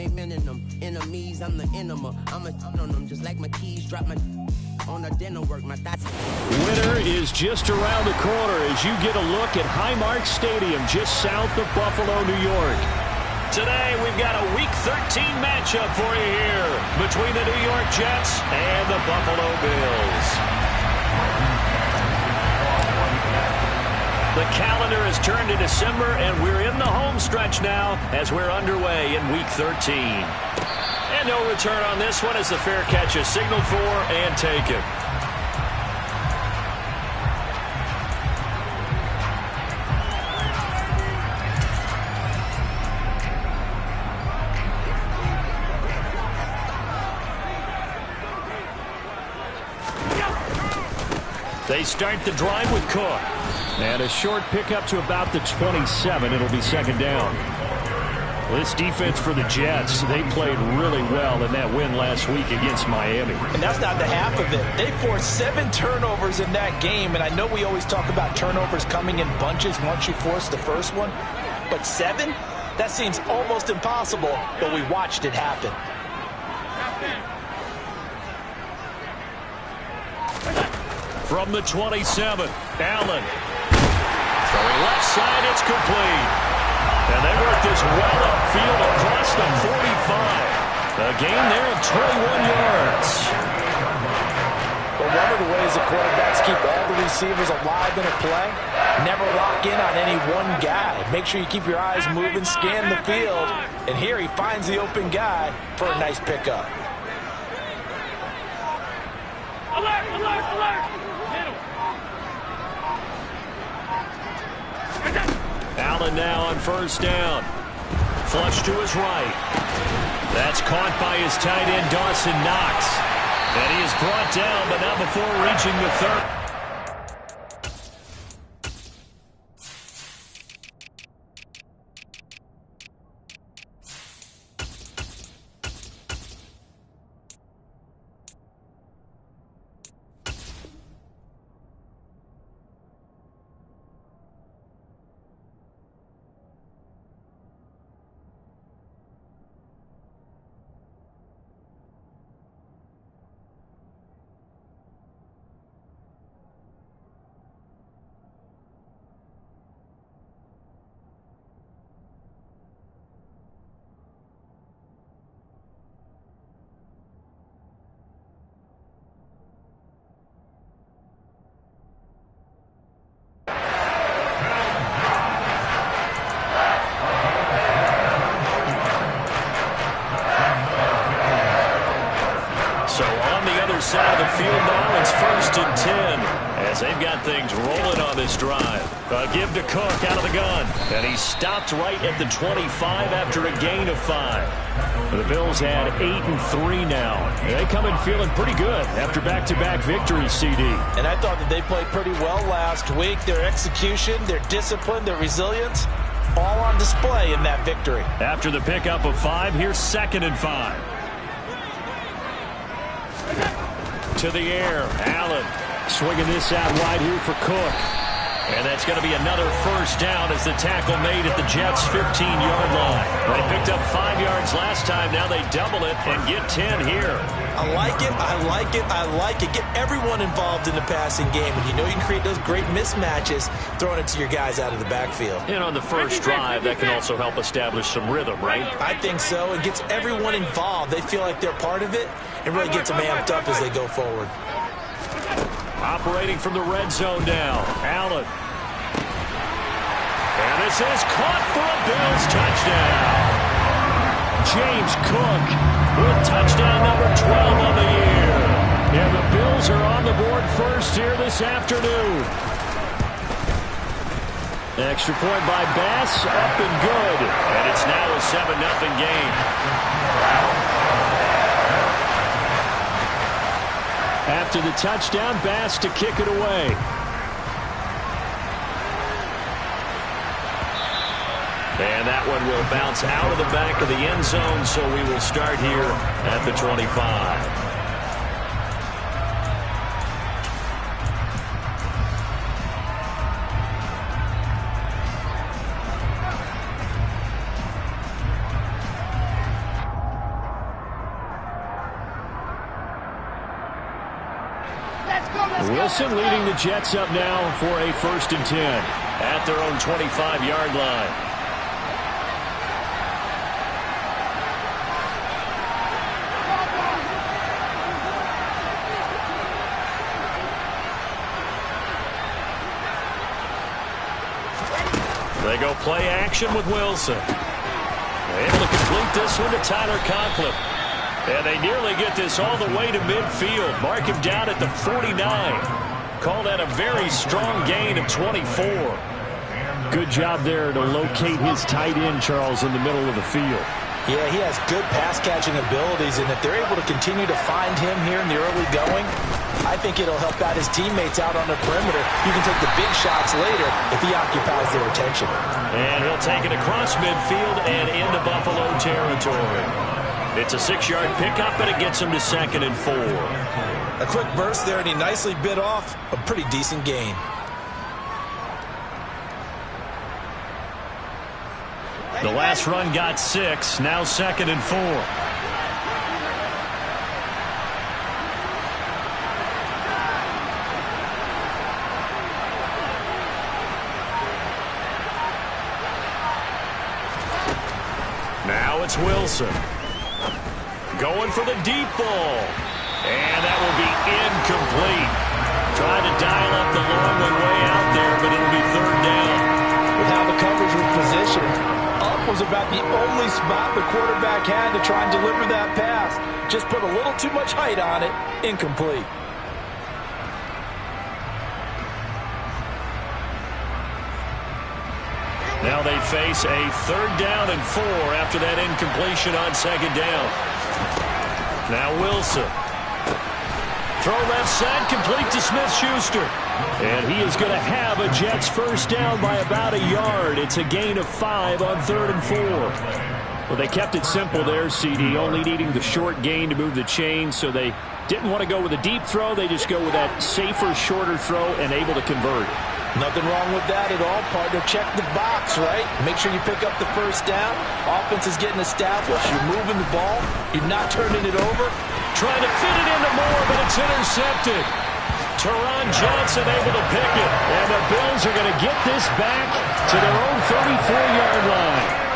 ain't winning them. Enemies, I'm the enema. I'm a on them just like my keys. Drop my on the dinner work. My thoughts. Winter is just around the corner as you get a look at Highmark Stadium just south of Buffalo, New York. Today, we've got a Week 13 matchup for you here between the New York Jets and the Buffalo Bills. The calendar has turned to December, and we're in the home stretch now as we're underway in Week 13. And no return on this one as the fair catch is signaled for and taken. They start the drive with Cook. And a short pickup to about the 27. It'll be second down. This defense for the Jets, they played really well in that win last week against Miami. And that's not the half of it. They forced 7 turnovers in that game. And I know we always talk about turnovers coming in bunches once you force the first one. But 7? That seems almost impossible. But we watched it happen. From the 27, Allen. Throwing left side, it's complete. And they work this well upfield across the 45. A gain there of 21 yards. But one of the ways the quarterbacks keep all the receivers alive in a play, never lock in on any one guy. Make sure you keep your eyes moving, scan the field. And here he finds the open guy for a nice pickup. Alert, alert, alert! Allen now on first down. Flush to his right. That's caught by his tight end, Dawson Knox. And he is brought down, but not before reaching the 30. Side of the field now, it's 1st and 10 as they've got things rolling on this drive. Give to Cook out of the gun, and he stopped right at the 25 after a gain of 5. The Bills had 8-3 now. They come in feeling pretty good after back-to-back victories, CD. And I thought that they played pretty well last week. Their execution, their discipline, their resilience, all on display in that victory. After the pickup of 5, here's 2nd and 5. To the air, Allen swinging this out wide here for Cook. And that's going to be another first down as the tackle made at the Jets' 15-yard line. They picked up 5 yards last time. Now they double it and get 10 here. I like it, I like it, I like it. Get everyone involved in the passing game. And you know you can create those great mismatches throwing it to your guys out of the backfield. And on the first drive, that can also help establish some rhythm, right? I think so. It gets everyone involved. They feel like they're part of it. It really gets them amped up as they go forward. Operating from the red zone now, Allen. And this is caught for a Bills touchdown. James Cook with touchdown number 12 on the year. And the Bills are on the board first here this afternoon. Extra point by Bass, up and good. And it's now a 7-0 game. After the touchdown, Bass to kick it away. And that one will bounce out of the back of the end zone, so we will start here at the 25. Wilson leading the Jets up now for a 1st and 10 at their own 25-yard line. They go play action with Wilson. Able to complete this one to Tyler Conklin. And they nearly get this all the way to midfield. Mark him down at the 49. Call that a very strong gain of 24. Good job there to locate his tight end, Charles, in the middle of the field. Yeah, he has good pass-catching abilities, and if they're able to continue to find him here in the early going, I think it'll help out his teammates out on the perimeter. You can take the big shots later if he occupies their attention. And he'll take it across midfield and into Buffalo territory. It's a 6-yard pickup, and it gets him to 2nd and 4. A quick burst there, and he nicely bit off a pretty decent gain. The last run got 6, now 2nd and 4. Now it's Wilson. Going for the deep ball. And that will be incomplete. Trying to dial up the long one way out there, but it'll be 3rd down. With how the coverage was positioned, up was about the only spot the quarterback had to try and deliver that pass. Just put a little too much height on it. Incomplete. Now they face a 3rd down and 4 after that incompletion on 2nd down. Now Wilson. Throw left side, complete to Smith-Schuster. And he is going to have a Jets 1st down by about a yard. It's a gain of 5 on 3rd and 4. Well, they kept it simple there, CD, only needing the short gain to move the chain, so they didn't want to go with a deep throw. They just go with that safer, shorter throw and able to convert. Nothing wrong with that at all, partner. Check the box, right? Make sure you pick up the 1st down. Offense is getting established. You're moving the ball. You're not turning it over. Trying to fit it into Moore, but it's intercepted. Teron Johnson able to pick it. And the Bills are going to get this back to their own 34-yard line.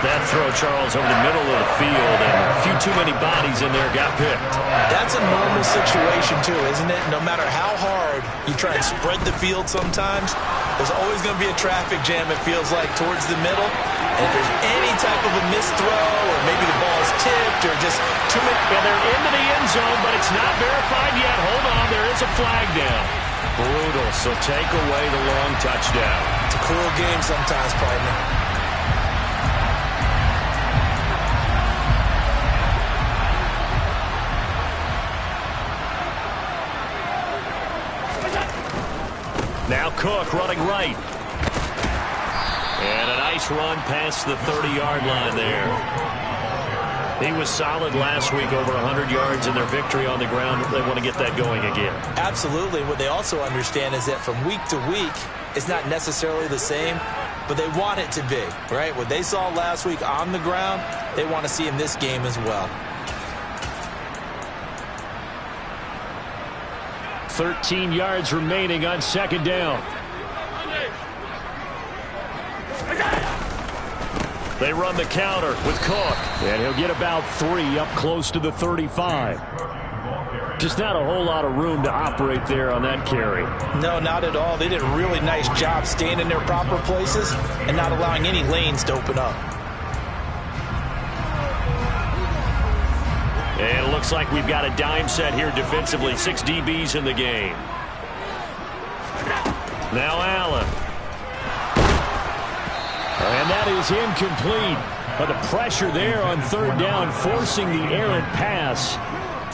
That throw, Charles, over the middle of the field, and a few too many bodies in there got picked. That's a normal situation, too, isn't it? No matter how hard you try and spread the field sometimes, there's always going to be a traffic jam, it feels like, towards the middle. And if there's any type of a missed throw, or maybe the ball is tipped, or just too many... Yeah, they're into the end zone, but it's not verified yet. Hold on, there is a flag down. Brutal, so take away the long touchdown. It's a cruel game sometimes, partner. Now Cook running right. And a nice run past the 30-yard line there. He was solid last week, over 100 yards in their victory on the ground. They want to get that going again. Absolutely. What they also understand is that from week to week, it's not necessarily the same, but they want it to be, right? What they saw last week on the ground, they want to see in this game as well. 13 yards remaining on 2nd down. They run the counter with Cook, and he'll get about 3 up close to the 35. Just not a whole lot of room to operate there on that carry. No, not at all. They did a really nice job staying in their proper places and not allowing any lanes to open up. And it looks like we've got a dime set here defensively. 6 DBs in the game. Now Allen. And that is incomplete. But the pressure there on 3rd down, forcing the errant pass.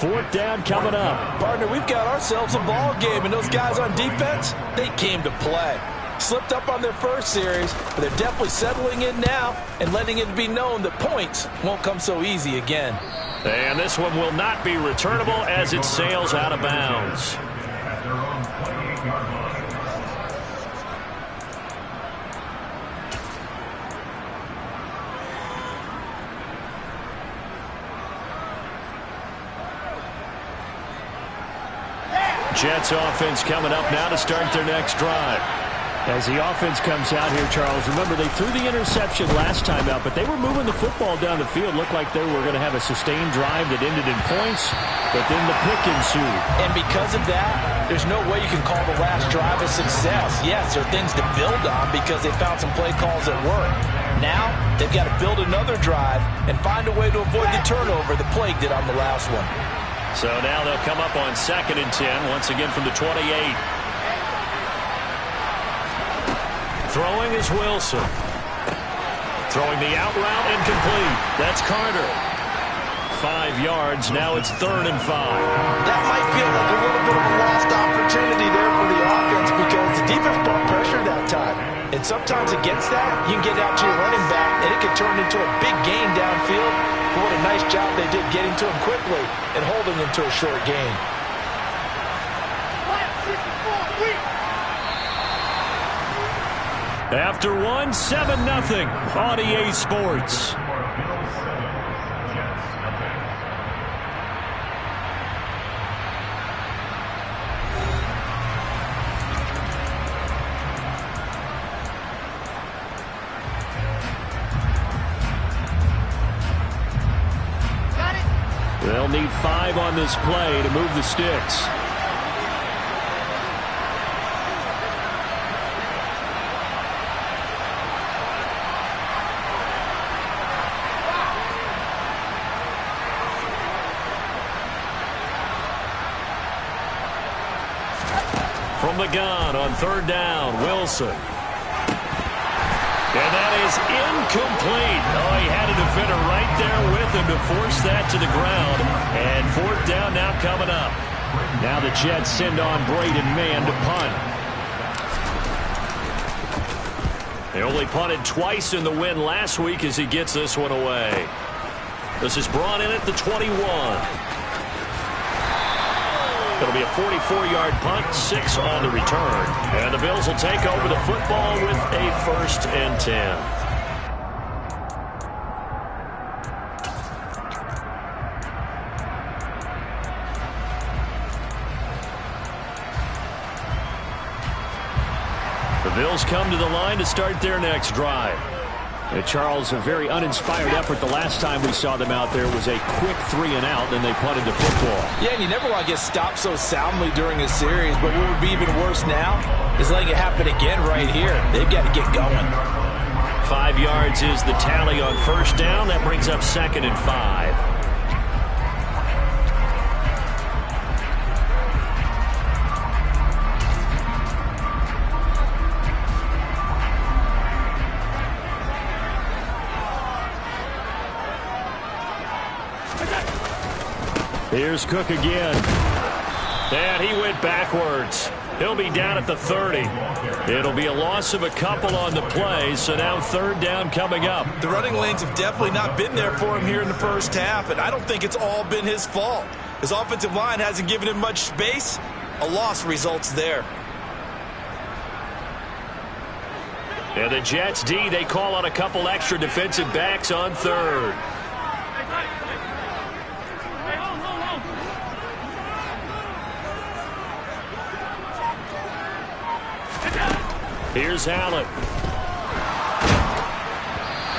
4th down coming up. Partner, we've got ourselves a ball game, and those guys on defense, they came to play. Slipped up on their first series, but they're definitely settling in now and letting it be known that points won't come so easy again. And this one will not be returnable as it sails out of bounds. Jets offense coming up now to start their next drive. As the offense comes out here, Charles, remember they threw the interception last time out, but they were moving the football down the field. Looked like they were going to have a sustained drive that ended in points, but then the pick ensued. And because of that, there's no way you can call the last drive a success. Yes, there are things to build on because they found some play calls that work. Now, they've got to build another drive and find a way to avoid the turnover that plagued it on the last one. So now they'll come up on 2nd and 10, once again from the 28. Throwing is Wilson. Throwing the out route incomplete. That's Carter. 5 yards. Now it's 3rd and 5. That might feel like a little bit of a lost opportunity there for the offense because the defense brought pressure that time. And sometimes against that, you can get out to your running back, and it can turn into a big gain downfield. But what a nice job they did getting to him quickly and holding him to a short gain. After 1, 7-0 on EA Sports. They'll need 5 on this play to move the sticks. From the gun on 3rd down, Wilson. And that is incomplete. Oh, he had a defender right there with him to force that to the ground. And 4th down now coming up. Now the Jets send on Braden Mann to punt. They only punted twice in the win last week as he gets this one away. This is brought in at the 21. It'll be a 44-yard punt, 6 on the return. And the Bills will take over the football with a 1st and 10. The Bills come to the line to start their next drive. Charles, a very uninspired effort. The last time we saw them out there was a quick 3 and out, then they punted the football. Yeah, and you never want to get stopped so soundly during a series, but what would be even worse now is letting it happen again right here. They've got to get going. 5 yards is the tally on 1st down. That brings up 2nd and 5. Here's Cook again. And he went backwards. He'll be down at the 30. It'll be a loss of a couple on the play, so now 3rd down coming up. The running lanes have definitely not been there for him here in the first half, and I don't think it's all been his fault. His offensive line hasn't given him much space. A loss results there. And the Jets D, they call on a couple extra defensive backs on 3rd. Here's Allen.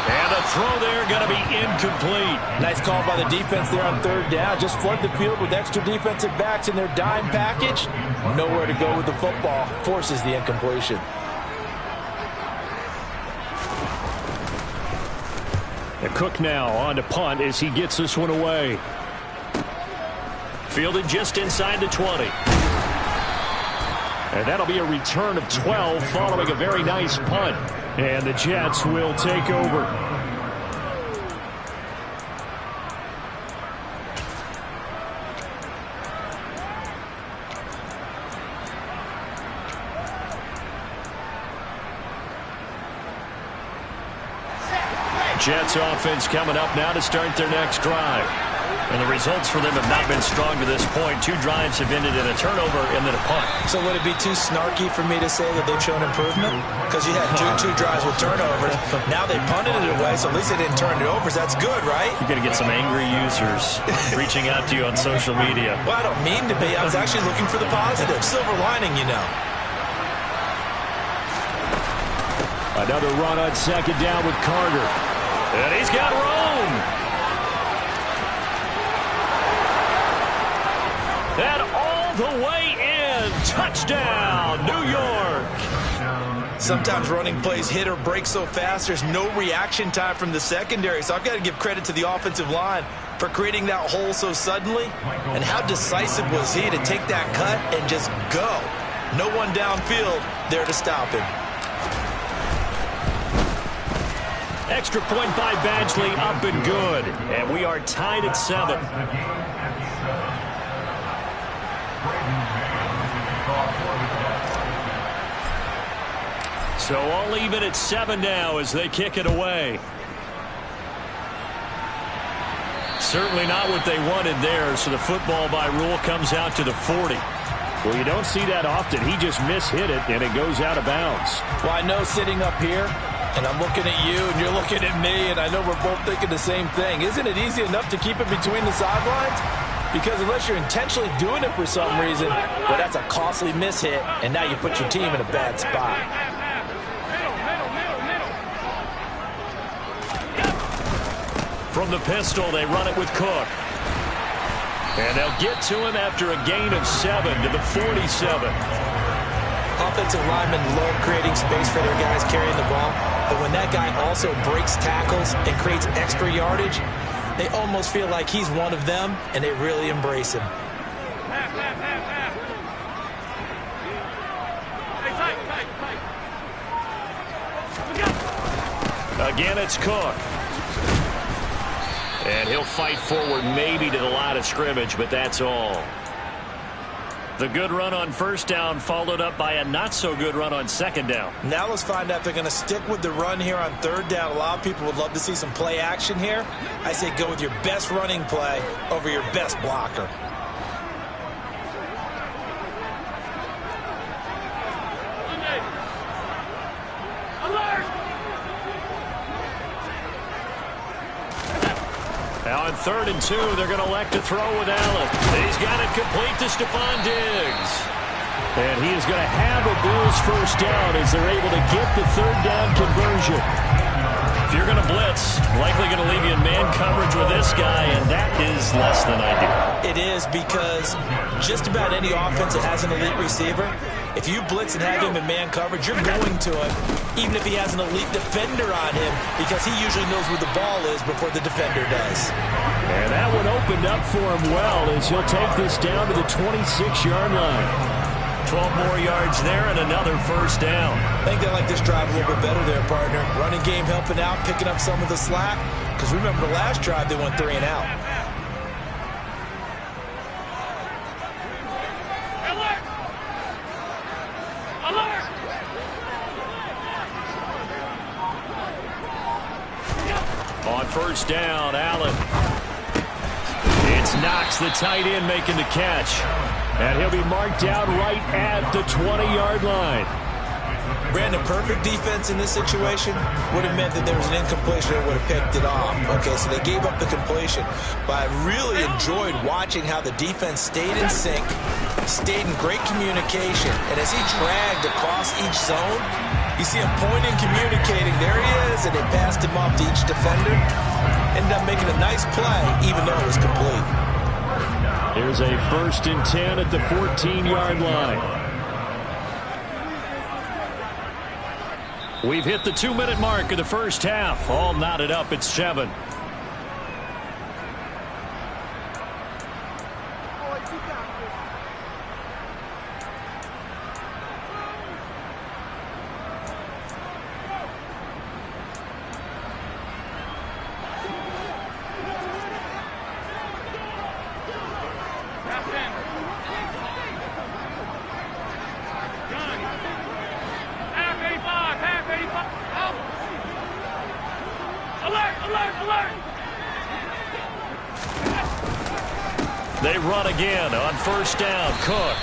And a throw there going to be incomplete. Nice call by the defense there on 3rd down. Just flood the field with extra defensive backs in their dime package. Nowhere to go with the football. Forces the incompletion. And Cook now on to punt as he gets this one away. Fielded just inside the 20. And that'll be a return of 12 following a very nice punt. And the Jets will take over. Jets offense coming up now to start their next drive. And the results for them have not been strong to this point. 2 drives have ended in a turnover and then a punt. So would it be too snarky for me to say that they've shown improvement? Because you had two drives with turnovers. Now they punted it away, so at least they didn't turn it over. That's good, right? You're going to get some angry users reaching out to you on social media. Well, I don't mean to be. I was actually looking for the positive. Silver lining, you know. Another run on second down with Carter. And he's got room. And all the way in. Touchdown, New York. Sometimes running plays hit or break so fast, there's no reaction time from the secondary. So I've got to give credit to the offensive line for creating that hole so suddenly. And how decisive was he to take that cut and just go? No one downfield there to stop him. Extra point by Badgley, up and good. And we are tied at 7. So all even at 7 now as they kick it away. Certainly not what they wanted there, so the football by rule comes out to the 40. Well, you don't see that often. He just mishit it, and it goes out of bounds. Well, I know sitting up here, and I'm looking at you, and you're looking at me, and I know we're both thinking the same thing. Isn't it easy enough to keep it between the sidelines? Because unless you're intentionally doing it for some reason, well, that's a costly mishit, and now you put your team in a bad spot. From the pistol, they run it with Cook. And they'll get to him after a gain of 7 to the 47. Offensive linemen love creating space for their guys carrying the ball, but when that guy also breaks tackles and creates extra yardage, they almost feel like he's one of them, and they really embrace him. Again, it's Cook. And he'll fight forward maybe to the line of scrimmage, but that's all. The good run on first down followed up by a not-so-good run on second down. Now let's find out if they're going to stick with the run here on third down. A lot of people would love to see some play action here. I say go with your best running play over your best blocker. Now on 3rd and 2, they're going to elect to throw with Allen. He's got it complete to Stephon Diggs. And he is going to have a Bills first down as they're able to get the third down conversion. If you're going to blitz, likely going to leave you in man coverage with this guy, and that is less than ideal. It is, because just about any offense that has an elite receiver, if you blitz and have him in man coverage, you're going to him, even if he has an elite defender on him, because he usually knows where the ball is before the defender does. And that one opened up for him well as he'll take this down to the 26-yard line. 12 more yards there and another first down. I think they like this drive a little bit better there, partner. Running game helping out, picking up some of the slack. Because remember the last drive, they went 3 and out. On first down, Allen. It's Knox, the tight end, making the catch. And he'll be marked out right at the 20-yard line. Brandon, perfect defense in this situation would have meant that there was an incompletion that would have picked it off. Okay, so they gave up the completion. But I really enjoyed watching how the defense stayed in sync, stayed in great communication. And as he dragged across each zone, you see him pointing, communicating. There he is, and they passed him off to each defender. Ended up making a nice play, even though it was complete. Here's a 1st and 10 at the 14-yard line. We've hit the 2-minute mark of the first half. All knotted up at 7. They run again on first down. Cook.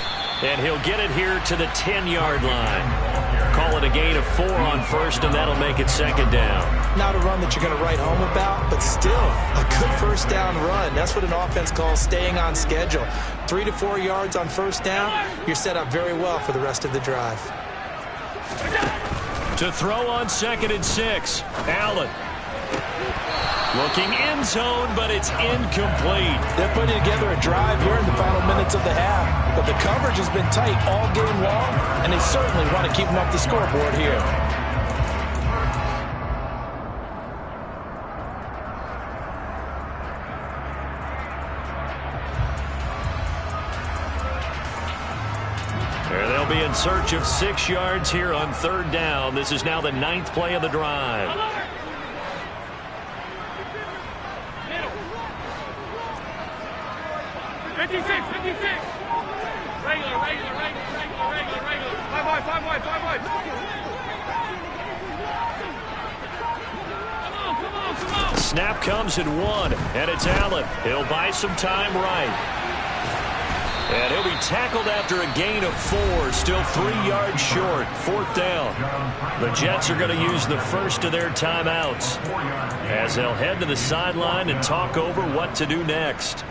And he'll get it here to the 10-yard line. Call it a gain of 4 on first, and that'll make it second down. Not a run that you're going to write home about, but still a good first down run. That's what an offense calls staying on schedule. 3 to 4 yards on first down, you're set up very well for the rest of the drive. To throw on 2nd and 6, Allen. Looking end zone, but it's incomplete. They're putting together a drive here in the final minutes of the half, but the coverage has been tight all game long, and they certainly want to keep them up the scoreboard here. They'll be in search of 6 yards here on 3rd down. This is now the 9th play of the drive. 56. Regular. 5 wide. Come on. Snap comes at 1, and it's Allen. He'll buy some time right. And he'll be tackled after a gain of 4, still 3 yards short. 4th down. The Jets are going to use the first of their timeouts as they'll head to the sideline and talk over what to do next.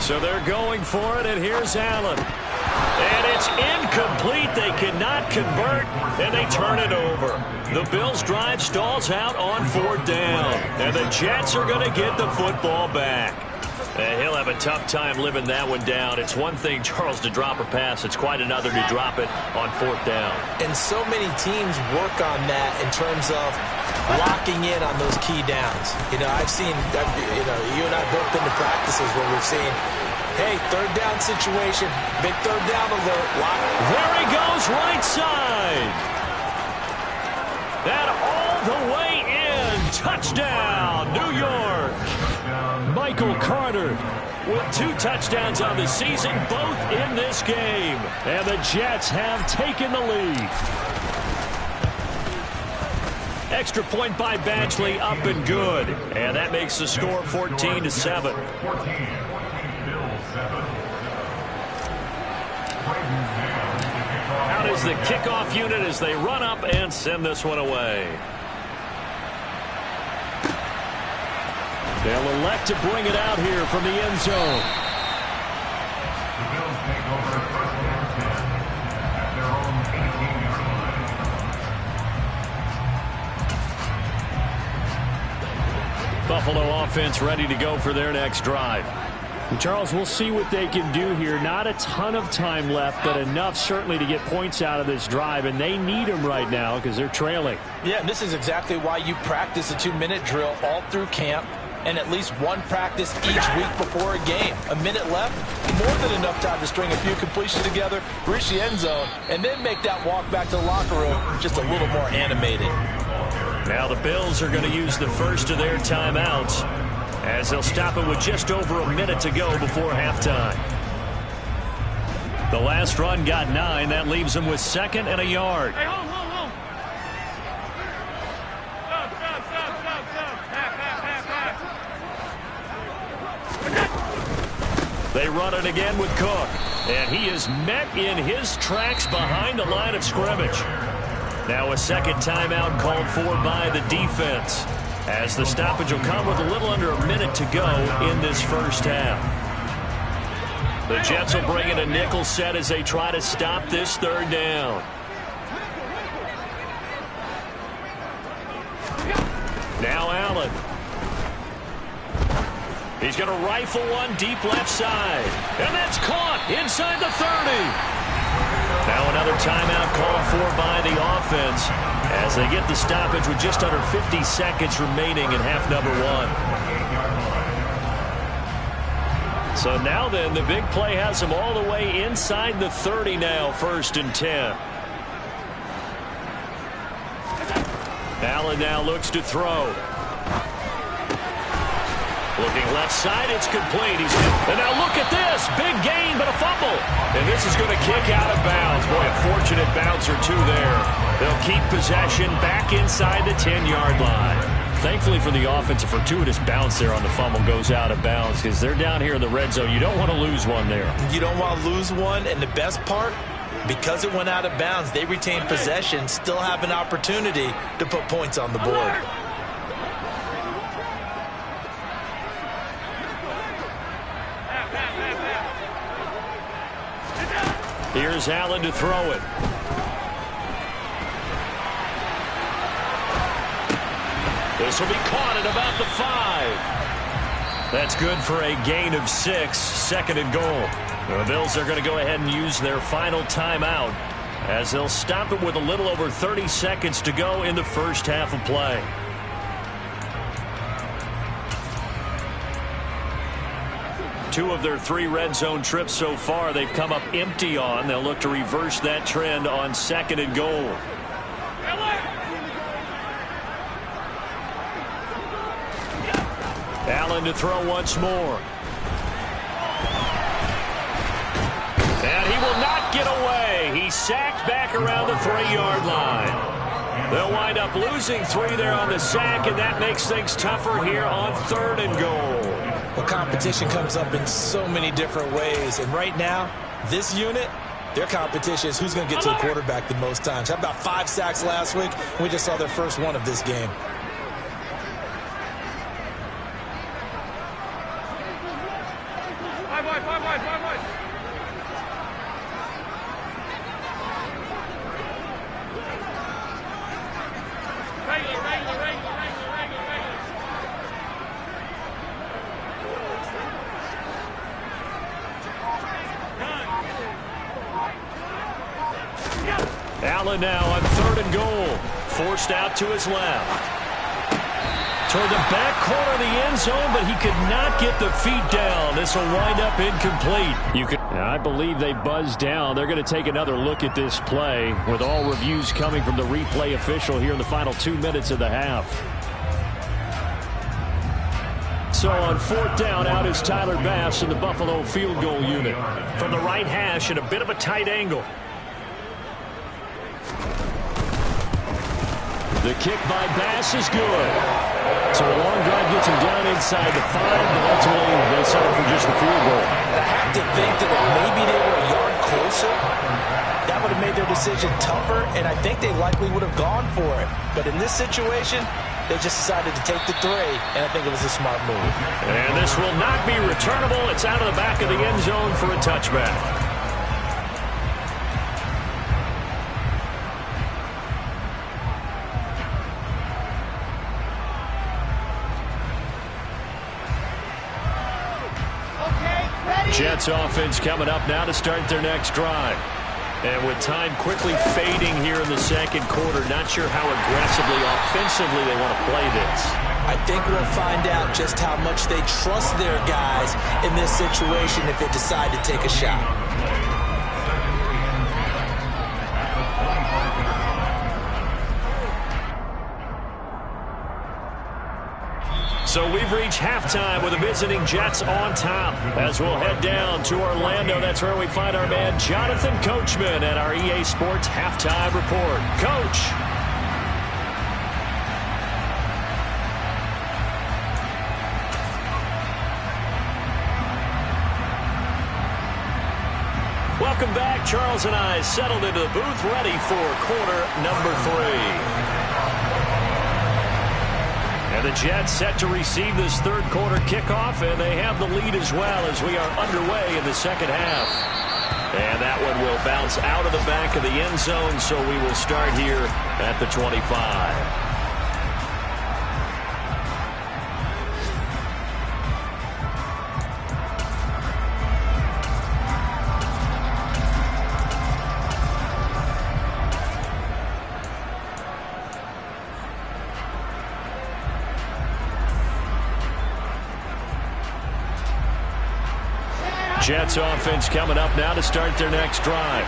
So they're going for it, and here's Allen. And it's incomplete. They cannot convert, and they turn it over. The Bills' drive stalls out on 4th down, and the Jets are going to get the football back. And he'll have a tough time living that one down. It's one thing, Charles, to drop a pass. It's quite another to drop it on 4th down. And so many teams work on that in terms of locking in on those key downs. I've seen, you and I both been to practices where we've seen, hey, 3rd down situation, big 3rd down alert. Lock. There he goes, right side. That all the way in. Touchdown, New York. Michael Carter with 2 touchdowns on the season, both in this game. And the Jets have taken the lead. Extra point by Badgley, up and good. And that makes the score 14-7. Out is the kickoff unit as they run up and send this one away. They'll elect to bring it out here from the end zone. The Bills take over 1st and 10 at their own 18-yard line. Buffalo offense ready to go for their next drive. Charles, we'll see what they can do here. Not a ton of time left, but enough certainly to get points out of this drive, and they need them right now because they're trailing. Yeah, and this is exactly why you practice a 2-minute drill all through camp and at least one practice each week before a game. A minute left, more than enough time to string a few completions together, reach the end zone, and then make that walk back to the locker room just a little more animated. Now the Bills are going to use the first of their timeouts as they'll stop it with just over a minute to go before halftime. The last run got 9. That leaves them with 2nd and a yard. Hey, hold. Stop. They run it again with Cook, and he is met in his tracks behind the line of scrimmage. Now a second timeout called for by the defense, as the stoppage will come with a little under a minute to go in this first half. The Jets will bring in a nickel set as they try to stop this 3rd down. Now Allen. He's going to rifle one deep left side. And that's caught inside the 30. Now another timeout called for by the offense as they get the stoppage with just under 50 seconds remaining in half number 1. So now then, the big play has them all the way inside the 30 now, 1st and 10. Allen now looks to throw. Looking left side, it's complete. And now look at this. Big gain, but a fumble. And this is going to kick out of bounds. Boy, a fortunate bounce or two there. They'll keep possession back inside the 10-yard line. Thankfully for the offense, a fortuitous bounce there on the fumble goes out of bounds because they're down here in the red zone. You don't want to lose one there. You don't want to lose one, and the best part, because it went out of bounds, they retain possession, still have an opportunity to put points on the board. Here's Allen to throw it. This will be caught at about the 5. That's good for a gain of 6, 2nd and goal. The Bills are going to go ahead and use their final timeout as they'll stop it with a little over 30 seconds to go in the first half of play. Two of their 3 red zone trips so far they've come up empty on. They'll look to reverse that trend on 2nd and goal. Allen to throw once more. And he will not get away. He's sacked back around the 3-yard line. They'll wind up losing 3 there on the sack, and that makes things tougher here on 3rd and goal. Well, competition comes up in so many different ways, and right now, this unit, their competition is who's going to get to the quarterback the most times. Had about 5 sacks last week, and we just saw their first one of this game. Allen now on 3rd and goal. Forced out to his left. Toward the back corner of the end zone, but he could not get the feet down. This will wind up incomplete. I believe they buzzed down. They're going to take another look at this play with all reviews coming from the replay official here in the final 2 minutes of the half. So on 4th down, out is Tyler Bass in the Buffalo field goal unit. From the right hash at a bit of a tight angle. The kick by Bass is good. So a long drive gets him down inside the 5, but ultimately they settle for just the field goal. I have to think that if maybe they were a yard closer, that would have made their decision tougher, and I think they likely would have gone for it. But in this situation, they just decided to take the 3, and I think it was a smart move. And this will not be returnable. It's out of the back of the end zone for a touchback. Jets offense coming up now to start their next drive. And with time quickly fading here in the 2nd quarter, not sure how aggressively, offensively they want to play this. I think we'll find out just how much they trust their guys in this situation if they decide to take a shot. So we've reached halftime with the visiting Jets on top. As we'll head down to Orlando, that's where we find our man Jonathan Coachman at our EA Sports Halftime Report. Coach. Welcome back. Charles and I settled into the booth ready for quarter number 3. And the Jets set to receive this 3rd quarter kickoff, and they have the lead as well as we are underway in the 2nd half. And that one will bounce out of the back of the end zone, so we will start here at the 25. Jets offense coming up now to start their next drive.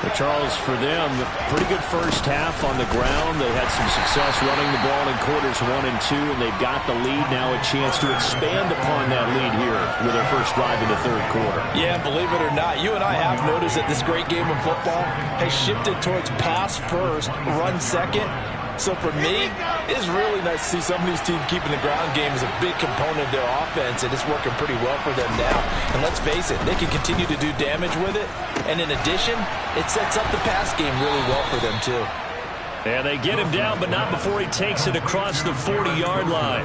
But Charles, for them, pretty good first half on the ground. They had some success running the ball in quarters 1 and 2, and they've got the lead now, a chance to expand upon that lead here with their first drive in the third quarter. Yeah, believe it or not, you and I have noticed that this great game of football has shifted towards pass first, run second. So for me, it's really nice to see some of these teams keeping the ground game as a big component of their offense, and it's working pretty well for them now. And let's face it, they can continue to do damage with it. And in addition, it sets up the pass game really well for them too. And they get him down, but not before he takes it across the 40-yard line.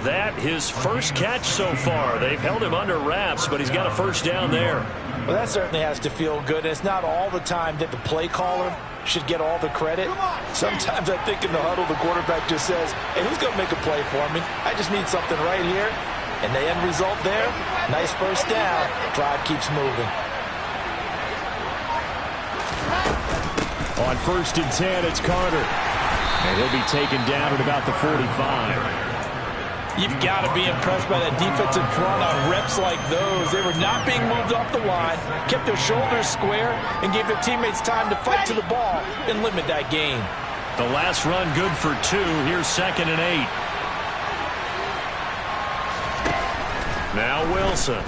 That his first catch so far. They've held him under wraps, but he's got a first down there. Well, that certainly has to feel good. And it's not all the time that the play caller should get all the credit. Sometimes I think in the huddle, the quarterback just says, hey, who's going to make a play for me? I just need something right here. And the end result there, nice first down. Drive keeps moving. On 1st and 10, it's Carter. And he'll be taken down at about the 45. You've got to be impressed by that defensive front on reps like those. They were not being moved off the line, kept their shoulders square, and gave their teammates time to fight to the ball and limit that gain. The last run good for 2. Here's 2nd and 8. Now Wilson,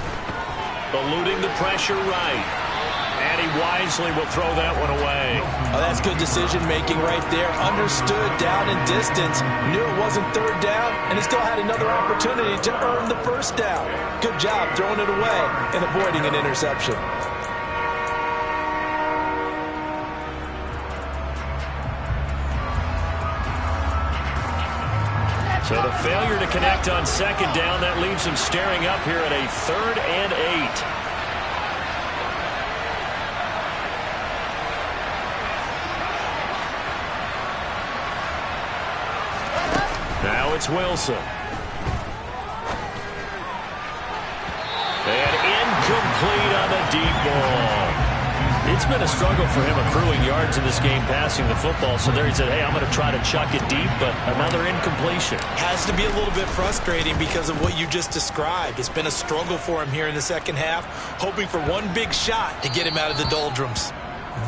eluding the pressure right. And he wisely will throw that one away. Oh, that's good decision-making right there. Understood down and distance. Knew it wasn't third down, and he still had another opportunity to earn the first down. Good job throwing it away and avoiding an interception. So the failure to connect on 2nd down, that leaves him staring up here at a 3rd and 8. Now it's Wilson. And incomplete on the deep ball. It's been a struggle for him accruing yards in this game passing the football. So there he said, hey, I'm going to try to chuck it deep, but another incompletion. Has to be a little bit frustrating because of what you just described. It's been a struggle for him here in the second half, hoping for one big shot to get him out of the doldrums.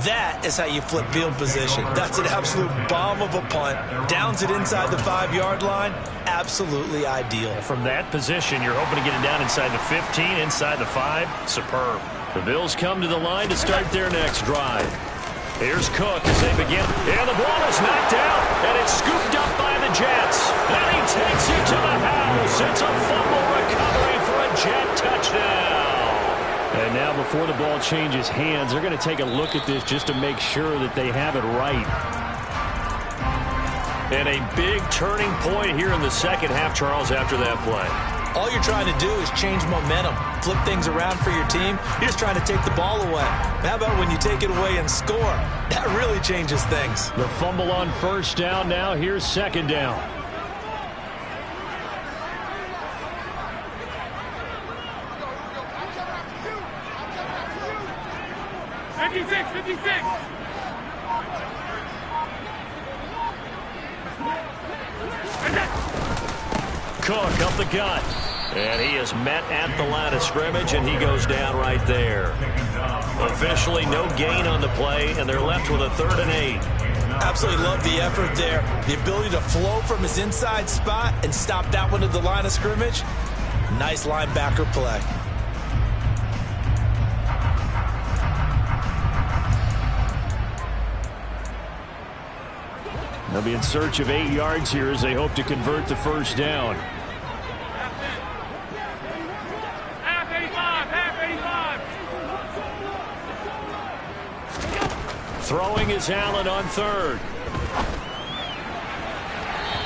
That is how you flip field position. That's an absolute bomb of a punt. Downs it inside the 5-yard line. Absolutely ideal. From that position, you're hoping to get it down inside the 15, inside the 5. Superb. The Bills come to the line to start their next drive. Here's Cook as they begin. And the ball is knocked out, and it's scooped up by the Jets. And he takes it to the house. It's a fumble recovery for a Jet touchdown. And now before the ball changes hands, they're going to take a look at this just to make sure that they have it right. And a big turning point here in the second half, Charles, after that play. All you're trying to do is change momentum, flip things around for your team. You're just trying to take the ball away. How about when you take it away and score? That really changes things. The fumble on 1st down now. Here's 2nd down. Cook up the gut. And he is met at the line of scrimmage, and he goes down right there. Officially no gain on the play, and they're left with a 3rd and 8. Absolutely love the effort there. The ability to flow from his inside spot and stop that one at the line of scrimmage. Nice linebacker play. They'll be in search of 8 yards here as they hope to convert the first down. Half 85. Throwing is Allen on 3rd.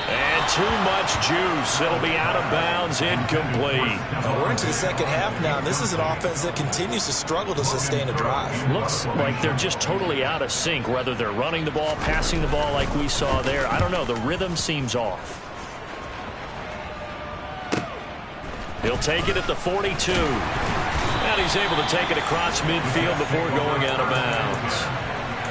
And too much juice. It'll be out of bounds, incomplete. We're into the second half now. This is an offense that continues to struggle to sustain a drive. Looks like they're just totally out of sync, whether they're running the ball, passing the ball like we saw there. I don't know. The rhythm seems off. He'll take it at the 42. And he's able to take it across midfield before going out of bounds.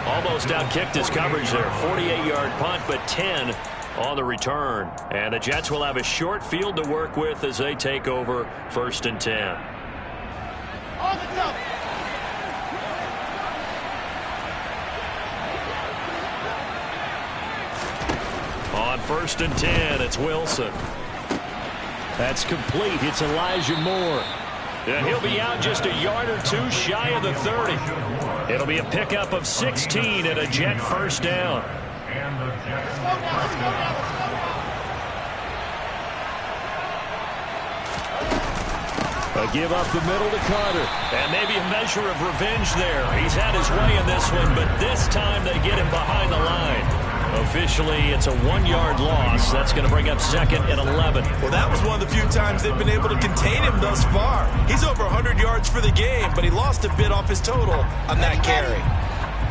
Almost outkicked his coverage there. 48-yard punt, but 10 on the return. And the Jets will have a short field to work with as they take over 1st and 10. On 1st and 10, it's Wilson. That's complete. It's Elijah Moore. And he'll be out just a yard or two shy of the 30. It'll be a pickup of 16 and a Jet first down. A give up the middle to Carter. And maybe a measure of revenge there. He's had his way in this one, but this time they get him behind the line. Officially, it's a 1-yard loss. That's going to bring up 2nd and 11. Well, that was one of the few times they've been able to contain him thus far. He's over 100 yards for the game, but he lost a bit off his total on that carry.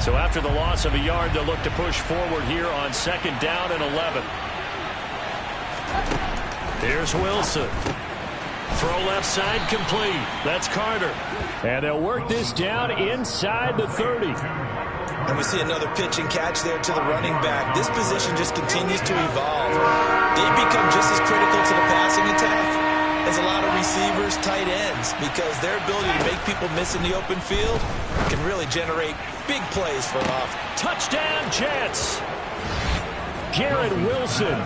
So after the loss of a yard, they'll look to push forward here on 2nd down and 11. Here's Wilson. Throw left side complete. That's Carter. And they'll work this down inside the 30. And we see another pitch and catch there to the running back. This position just continues to evolve. They become just as critical to the passing attack as a lot of receivers, tight ends, because their ability to make people miss in the open field can really generate big plays for an offense. Touchdown, Jets. Garrett Wilson,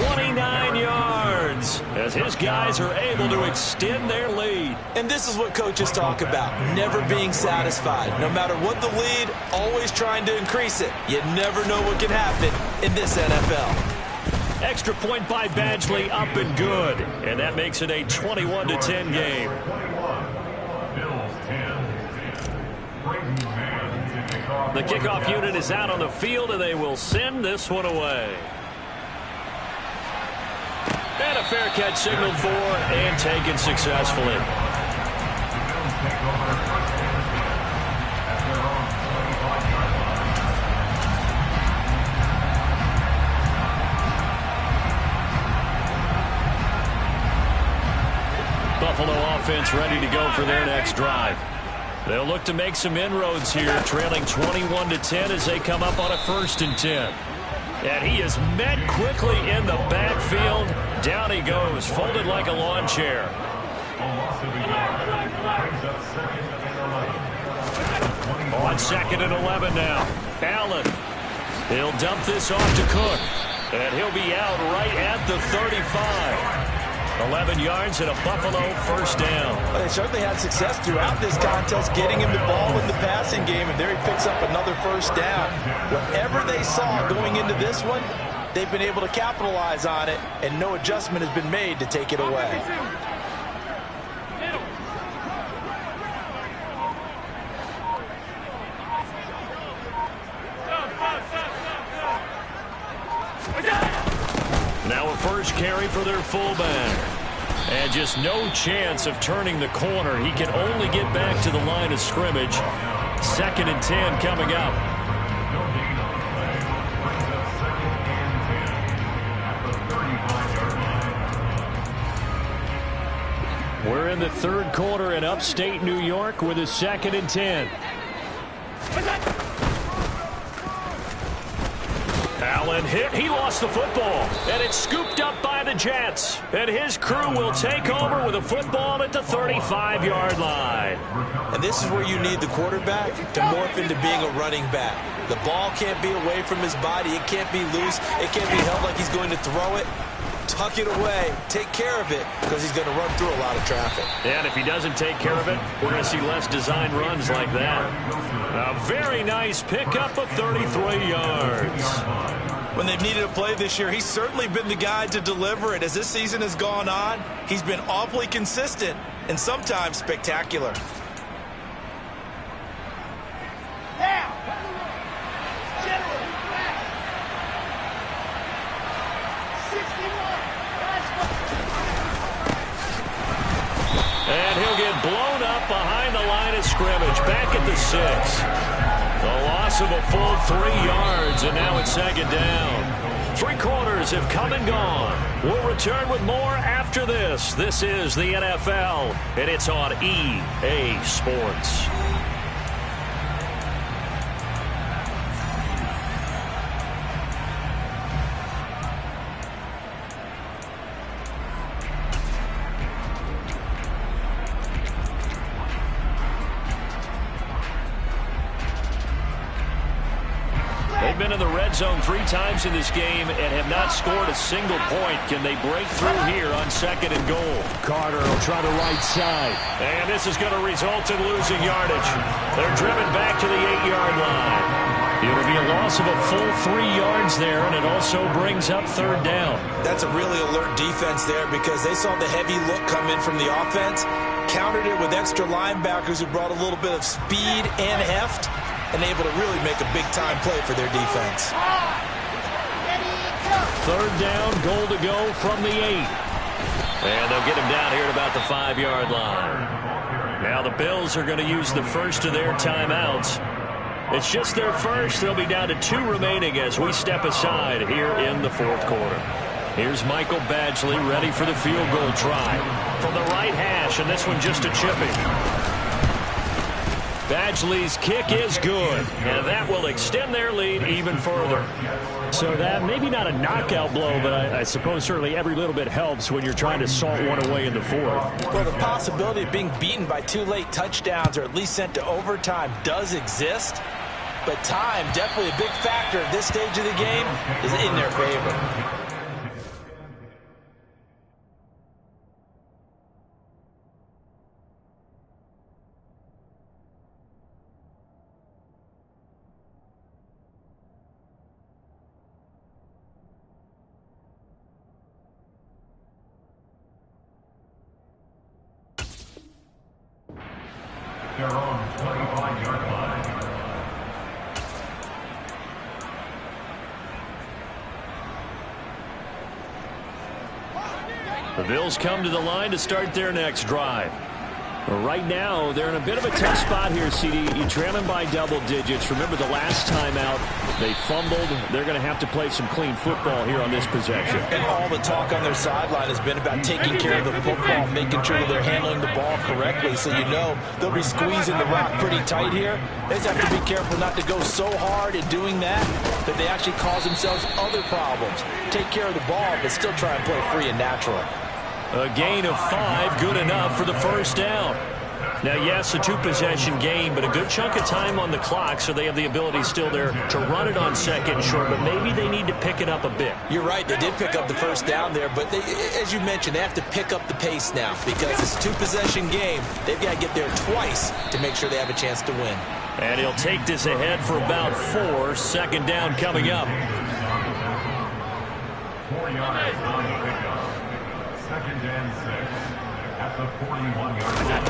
29 yards as his guys are able to extend their lead. And this is what coaches talk about, never being satisfied. No matter what the lead, always trying to increase it. You never know what can happen in this NFL. Extra point by Badgley, up and good. And that makes it a 21-10 game. The kickoff unit is out on the field, and they will send this one away. And a fair catch signaled for and taken successfully. Buffalo offense ready to go for their next drive. They'll look to make some inroads here, trailing 21-10 as they come up on a 1st and 10. And he is met quickly in the backfield. Down he goes, folded like a lawn chair. On 2nd and 11 now. Allen. He'll dump this off to Cook. And he'll be out right at the 35. 11 yards and a Buffalo first down. Well, they certainly had success throughout this contest getting him the ball in the passing game, and there he picks up another first down. Whatever they saw going into this one, they've been able to capitalize on it, and no adjustment has been made to take it away. Now a first carry for their fullback. And just no chance of turning the corner. He can only get back to the line of scrimmage. 2nd and 10 coming up. We're in the 3rd quarter in upstate New York with a 2nd and 10. Allen hit. He lost the football. And it's scooped up by the Jets. And his crew will take over with a football at the 35-yard line. And this is where you need the quarterback to morph into being a running back. The ball can't be away from his body. It can't be loose. It can't be held like he's going to throw it. Tuck it away. Take care of it because he's going to run through a lot of traffic. And if he doesn't take care of it, we're going to see less design runs like that. A very nice pickup of 33 yards. When they've needed a play this year, he's certainly been the guy to deliver it. As this season has gone on, he's been awfully consistent and sometimes spectacular. And he'll get blown up behind the line of scrimmage, back at the 6. A loss of a full 3 yards, and now it's 2nd down. 3 quarters have come and gone. We'll return with more after this. This is the NFL, and it's on EA Sports. They've been in the red zone 3 times in this game and have not scored a single point. Can they break through here on 2nd and goal? Carter will try the right side. And this is going to result in losing yardage. They're driven back to the 8-yard line. It'll be a loss of a full 3 yards there, and it also brings up 3rd down. That's a really alert defense there because they saw the heavy look come in from the offense, countered it with extra linebackers who brought a little bit of speed and heft, and able to really make a big-time play for their defense. 3rd down, goal to go from the 8. And they'll get him down here at about the 5-yard line. Now the Bills are going to use the first of their timeouts. It's just their first. They'll be down to 2 remaining as we step aside here in the 4th quarter. Here's Michael Badgley ready for the field goal try. From the right hash, and this one just a chipping. Badgley's kick is good, and that will extend their lead even further. So that maybe not a knockout blow, but I suppose certainly every little bit helps when you're trying to salt one away in the 4th. Well, the possibility of being beaten by 2 late touchdowns or at least sent to overtime does exist, but time, definitely a big factor at this stage of the game, is in their favor. Their own 25-yard line. The Bills come to the line to start their next drive. Well, right now, they're in a bit of a tough spot here, CD. You trail them by double digits. Remember the last time out, they fumbled. They're going to have to play some clean football here on this possession. And all the talk on their sideline has been about taking care of the football, making sure that they're handling the ball correctly. So you know they'll be squeezing the rock pretty tight here. They just have to be careful not to go so hard in doing that they actually cause themselves other problems. Take care of the ball, but still try and play free and natural. A gain of 5, good enough for the first down. Now, yes, a 2-possession game, but a good chunk of time on the clock, so they have the ability still there to run it on 2nd and short, but maybe they need to pick it up a bit. You're right, they did pick up the first down there, but they, as you mentioned, they have to pick up the pace now because it's a 2-possession game. They've got to get there twice to make sure they have a chance to win. And he'll take this ahead for about 4, 2nd down coming up. 4 yards on the pickup. 2nd and 6 at the 41-yard line.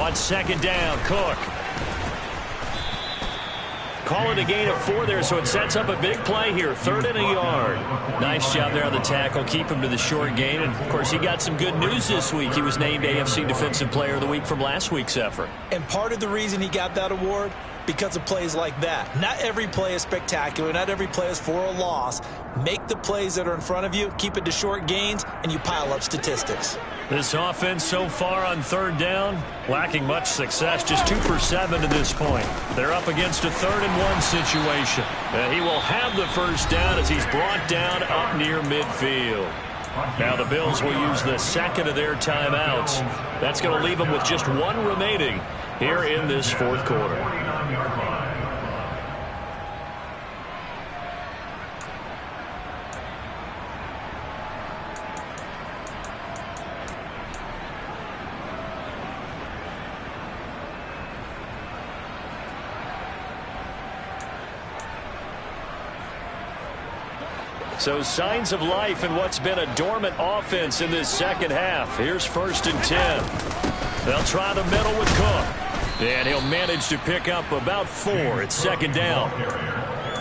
On 2nd down, Cook. Call it a gain of 4 there, so it sets up a big play here. 3rd and a yard. Nice job there on the tackle. Keep him to the short gain. And, of course, he got some good news this week. He was named AFC Defensive Player of the Week from last week's effort. And part of the reason he got that award, because of plays like that. Not every play is spectacular. Not every play is for a loss. Make the plays that are in front of you, keep it to short gains, and you pile up statistics. This offense so far on 3rd down, lacking much success, just 2 for 7 to this point. They're up against a 3rd and 1 situation. He will have the first down as he's brought down up near midfield. Now the Bills will use the 2nd of their timeouts. That's going to leave them with just 1 remaining here in this 4th quarter. 49-yard line. So signs of life in what's been a dormant offense in this 2nd half. Here's 1st and 10. They'll try the middle with Cook. And he'll manage to pick up about 4. It's 2nd down.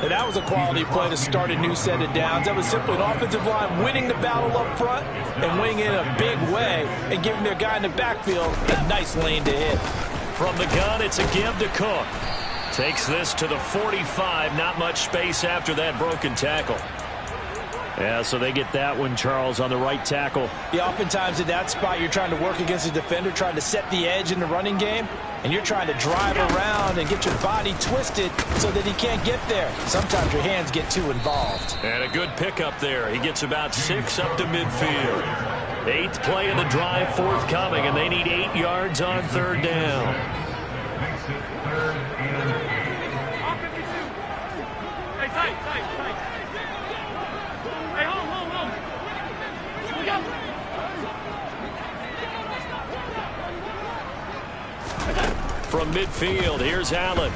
And that was a quality play to start a new set of downs. That was simply an offensive line winning the battle up front and winning it in a big way and giving their guy in the backfield a nice lane to hit. From the gun, it's a give to Cook. Takes this to the 45. Not much space after that broken tackle. Yeah, so they get that one, Charles, on the right tackle. Yeah, oftentimes in that spot, you're trying to work against a defender, trying to set the edge in the running game, and you're trying to drive around and get your body twisted so that he can't get there. Sometimes your hands get too involved. And a good pickup there. He gets about 6 up to midfield. 8th play of the drive forthcoming, and they need 8 yards on 3rd down. Makes it 3rd and 8. midfield. Here's Allen.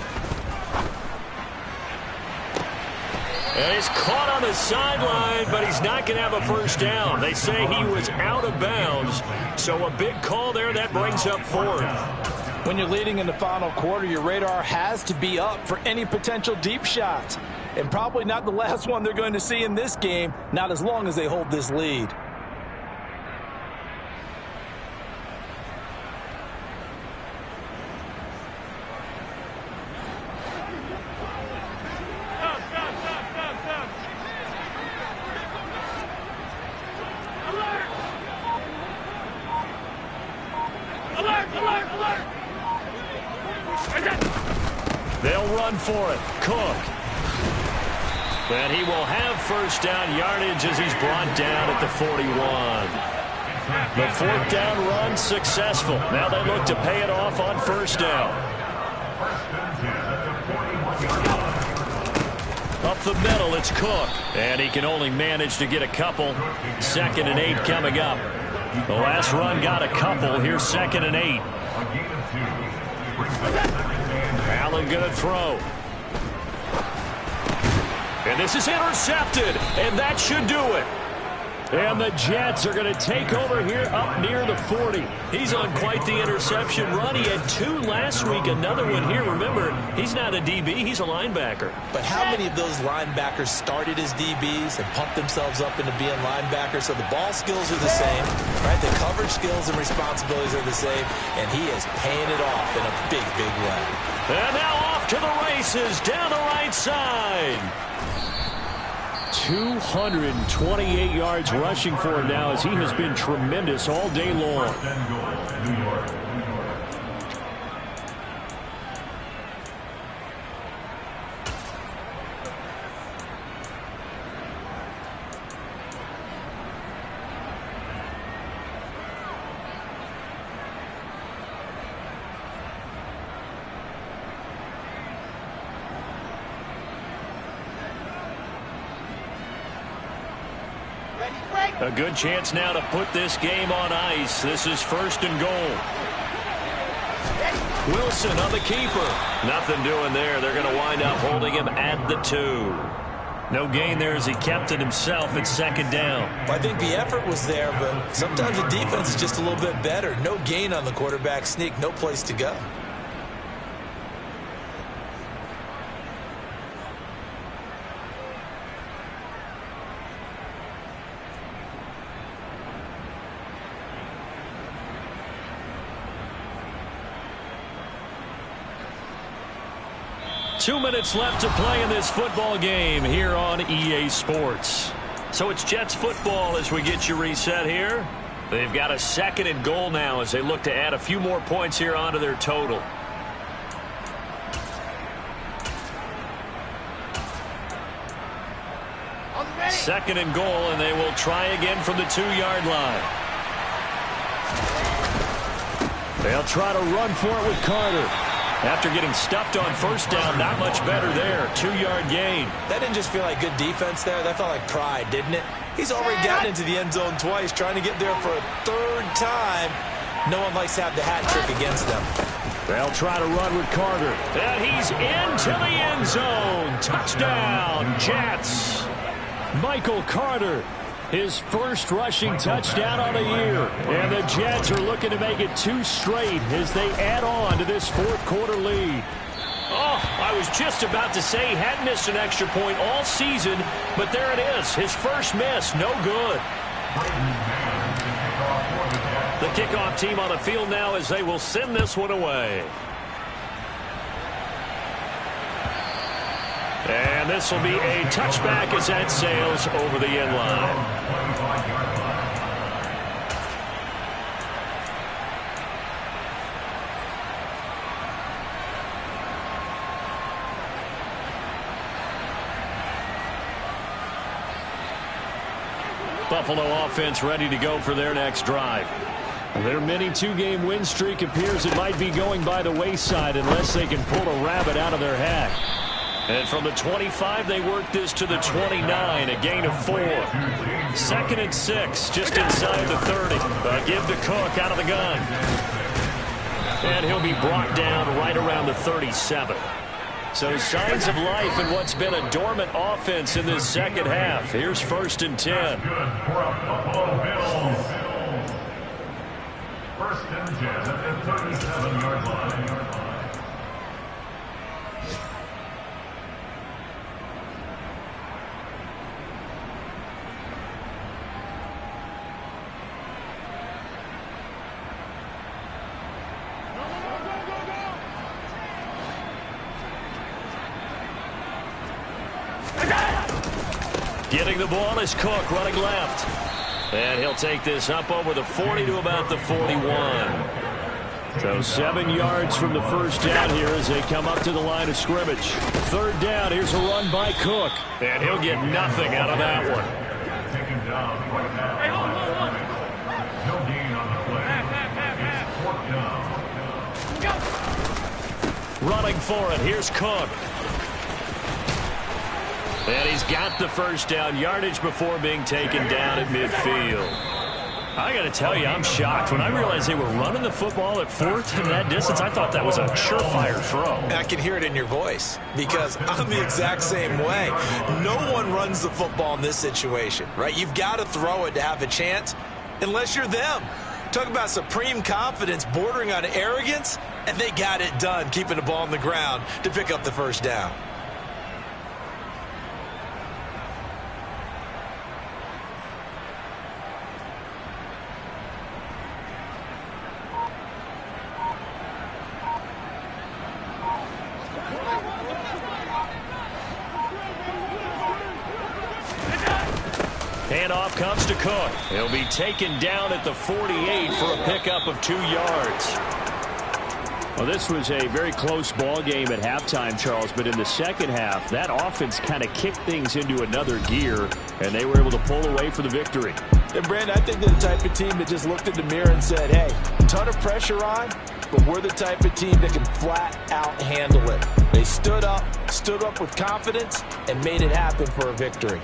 And he's caught on the sideline, but he's not going to have a first down. They say he was out of bounds, so a big call there. That brings up 4th. When you're leading in the final quarter, your radar has to be up for any potential deep shots. And probably not the last one they're going to see in this game, not as long as they hold this lead. They'll run for it. Cook. And he will have first down yardage as he's brought down at the 41. The 4th down run successful. Now they look to pay it off on first down. Up the middle, it's Cook. And he can only manage to get a couple. 2nd and 8 coming up. The last run got a couple. Here's 2nd and 8. Allen going to throw. And this is intercepted. And that should do it. And the Jets are going to take over here up near the 40. He's on quite the interception run. He had 2 last week, another one here. Remember, he's not a DB, he's a linebacker. But how many of those linebackers started as DBs and pumped themselves up into being linebackers? So the ball skills are the same, right? The coverage skills and responsibilities are the same, and he is paying it off in a big, big way. And now off to the races down the right side. 228 yards rushing for him now as he has been tremendous all day long. A good chance now to put this game on ice. This is 1st and goal. Wilson on the keeper. Nothing doing there. They're going to wind up holding him at the 2. No gain there as he kept it himself at 2nd down. I think the effort was there, but sometimes the defense is just a little bit better. No gain on the quarterback sneak. No place to go. Two minutes left to play in this football game here on EA Sports. So it's Jets football as we get you reset here. They've got a 2nd and goal now as they look to add a few more points here onto their total. Second and goal, and they will try again from the 2-yard line. They'll try to run for it with Carter. After getting stuffed on first down, not much better there. 2-yard gain. That didn't just feel like good defense there. That felt like pride, didn't it? He's already gotten into the end zone twice, trying to get there for a 3rd time. No one likes to have the hat trick against them. They'll try to run with Carter. And he's into the end zone. Touchdown, Jets. Michael Carter, his first rushing touchdown on the year. And the Jets are looking to make it 2 straight as they add on to this 4th quarter lead. Oh, I was just about to say he hadn't missed an extra point all season, but there it is. His first miss, no good. The kickoff team on the field now as they will send this one away. And this will be a touchback as that sails over the end line. Buffalo offense ready to go for their next drive. Their mini 2-game win streak appears it might be going by the wayside unless they can pull a rabbit out of their hat. And from the 25, they work this to the 29, a gain of 4. 2nd and 6, just inside the 30. Give to Cook out of the gun. And he'll be brought down right around the 37. So signs of life in what's been a dormant offense in this second half. Here's 1st and 10. Good for Buffalo Bills. 1st and 10 at the 37-yard line. Getting the ball is Cook running left. And he'll take this up over the 40 to about the 41. So 7 yards from the first down here as they come up to the line of scrimmage. 3rd down, here's a run by Cook. And he'll get nothing out of that one. Taken down right now. No gain on the play. It's 4th down. Running for it, here's Cook. And he's got the first down yardage before being taken down at midfield. I got to tell you, I'm shocked. When I realized they were running the football at 4th and that distance, I thought that was a surefire throw. I can hear it in your voice because I'm the exact same way. No one runs the football in this situation, right? You've got to throw it to have a chance unless you're them. Talk about supreme confidence bordering on arrogance, and they got it done, keeping the ball on the ground to pick up the first down. Handoff comes to Cook. He'll be taken down at the 48 for a pickup of 2 yards. Well, this was a very close ball game at halftime, Charles, but in the second half, that offense kind of kicked things into another gear, and they were able to pull away for the victory. And, Brandon, I think they're the type of team that just looked in the mirror and said, hey, ton of pressure on, but we're the type of team that can flat out handle it. They stood up with confidence, and made it happen for a victory.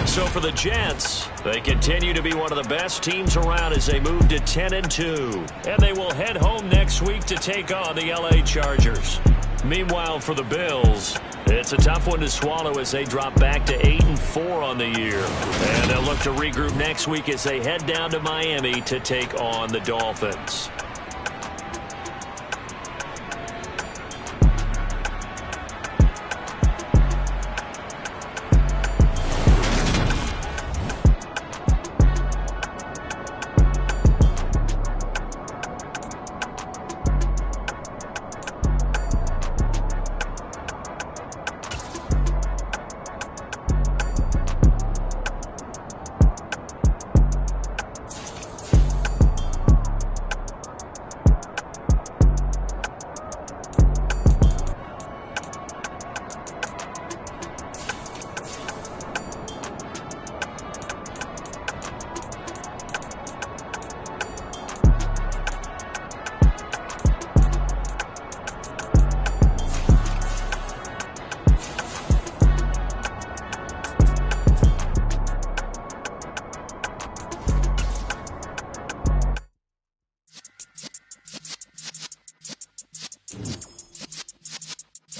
So for the Jets, they continue to be one of the best teams around as they move to 10-2. And they will head home next week to take on the LA Chargers. Meanwhile, for the Bills, it's a tough one to swallow as they drop back to 8-4 on the year. And they'll look to regroup next week as they head down to Miami to take on the Dolphins.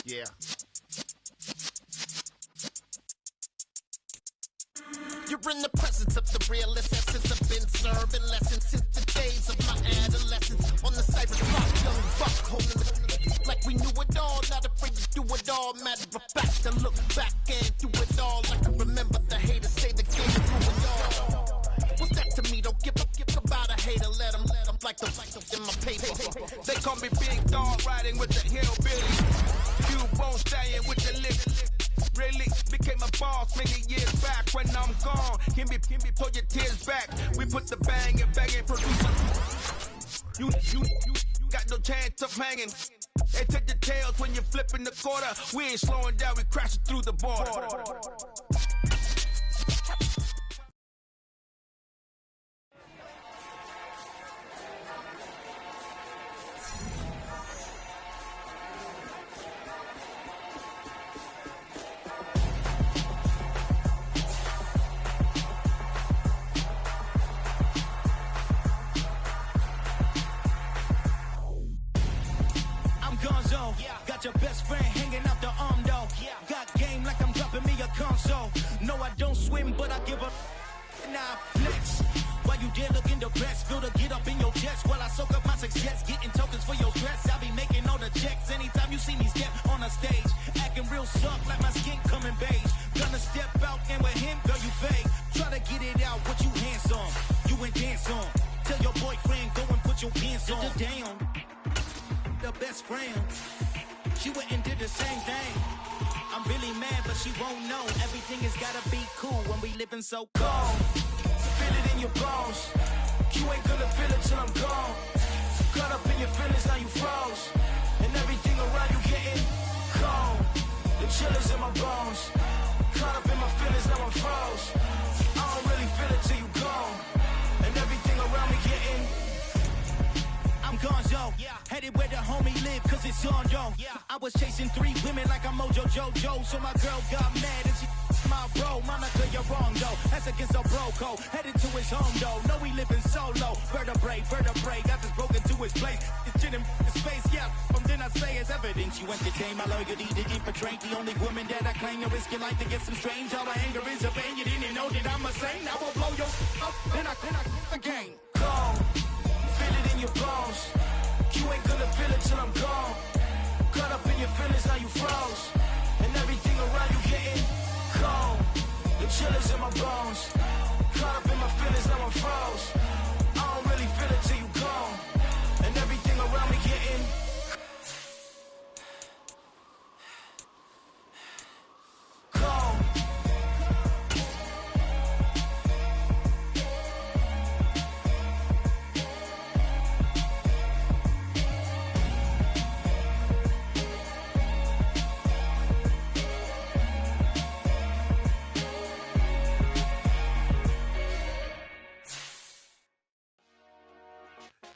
Yeah. You're in the presence of the realest essence. I've been serving lessons since the days of my adolescence. On the cyber block, young buck holding the like we knew it all, not afraid to do it all. Matter of fact, I look back and do it all. I can remember the haters say the game through it all. What's that to me? Don't give about a hater. Let them like the in my paper. They call me Big Dog riding with the hillbilly. You bone staying with the lip. Really became a boss many years back. When I'm gone, can be pull your tears back. We put the bang and producer. You got no chance of hanging. They take the tails when you're flipping the quarter. We ain't slowing down, we crashing through the border. gonzo. Got your best friend hanging out the arm though. Got game like I'm dropping me a console. No, I don't swim, but I give up. Nah, flex. While you there looking the best, feel the get up in your chest while I soak up my success, getting tokens for your stress. I be making all the checks anytime you see me step on a stage, acting real soft like my skin coming beige. Gonna step out and with him, girl, you fake. Try to get it out, what you hands on, you ain't dance on. Tell your boyfriend go and put your pants on. Down, the best friend, she went and did the same thing. I'm really mad, but she won't know. Everything has gotta be cool when we living so cold. Feel it in your bones. You ain't gonna feel it till I'm gone. Caught up in your feelings, now you froze. And everything around you getting cold. The chill is in my bones. Caught up in my feelings, now I'm froze. I don't really feel it till you gone. And everything around me getting I'm gonzo, headed where the homie live, cause it's on, yo. I was chasing 3 women like I'm Mojo Jojo, so my girl got mad and she my bro. Monica, you're wrong, though. That's against a bro code. Headed to his home, though. No, we living solo. Vertebrae, got this broken to his place. It's shit in space, yeah. From then I say it's evidence. You entertain my loyalty to infiltrate the only woman that I claim. You risk your life to get some strange. All my anger is a pain. You didn't know that I'm a saint. I will blow your up, then I again. Gone. Feel it in your bones. You ain't gonna feel it till I'm gone. Caught up in your feelings, now you froze. And everything around you getting cold. The chill is in my bones. Caught up in my feelings, now I'm froze. I don't really feel it till you gone. And everything around me getting cold.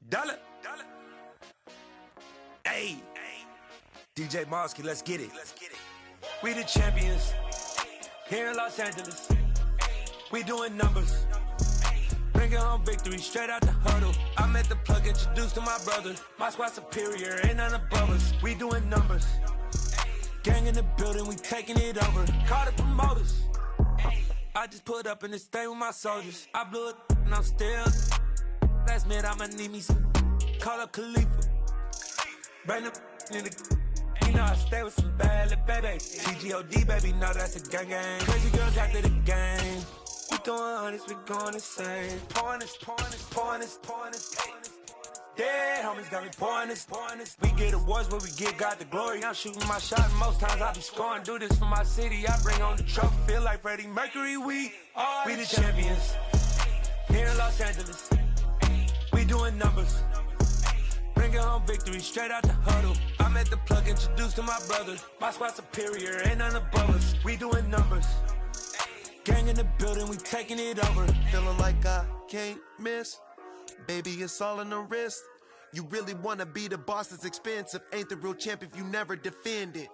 Dollar. Hey. DJ Mosky, let's get it. We the champions here in Los Angeles. We doing numbers. Bringing home victory straight out the huddle. I met the plug, introduced to my brother. My squad superior, ain't none above us. We doing numbers. Gang in the building, we taking it over. Call the promoters. I just put up in this thing with my soldiers. I blew it and I'm still. Last minute, I'ma need me some. Call up Khalifa. Bring the in the. You know I stay with some bad little baby. TGOD, baby, no, that's a gang gang. Crazy girls after the game. We throwing hundreds, we going insane. Pouring this. Dead homies got me pouring this. We get awards, but we get God the glory. I'm shooting my shot, and most times I be scoring. Do this for my city, I bring on the trophy. Feel like Freddie Mercury, we the champions. Here in Los Angeles. We doing numbers. Bringing home victory straight out the huddle. I met the plug, introduced to my brother. My squad superior, ain't none above us. We doing numbers. Gang in the building, we taking it over. Feeling like I can't miss. Baby, it's all in the wrist. You really wanna be the boss, it's expensive. Ain't the real champ if you never defend it.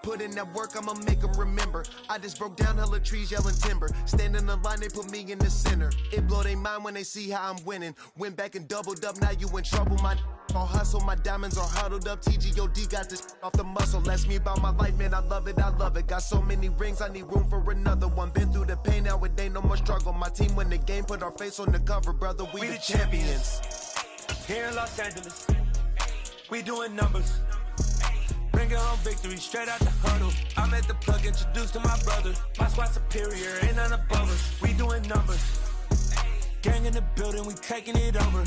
Put in that work, I'ma make them remember. I just broke down hella trees, yelling timber. Stand in the line, they put me in the center. It blow they mind when they see how I'm winning. Went back and doubled up, now you in trouble. My all hustle, my diamonds are huddled up. TGOD got this off the muscle. Ask me about my life, man, I love it. Got so many rings, I need room for another one. Been through the pain, now it ain't no more struggle. My team win the game, put our face on the cover, brother. We the champions. Here in Los Angeles. We doing numbers. Bringing home victory straight out the huddle. I met the plug, introduced to my brother. My squad superior, ain't none above us. We doing numbers. Gang in the building, we taking it over.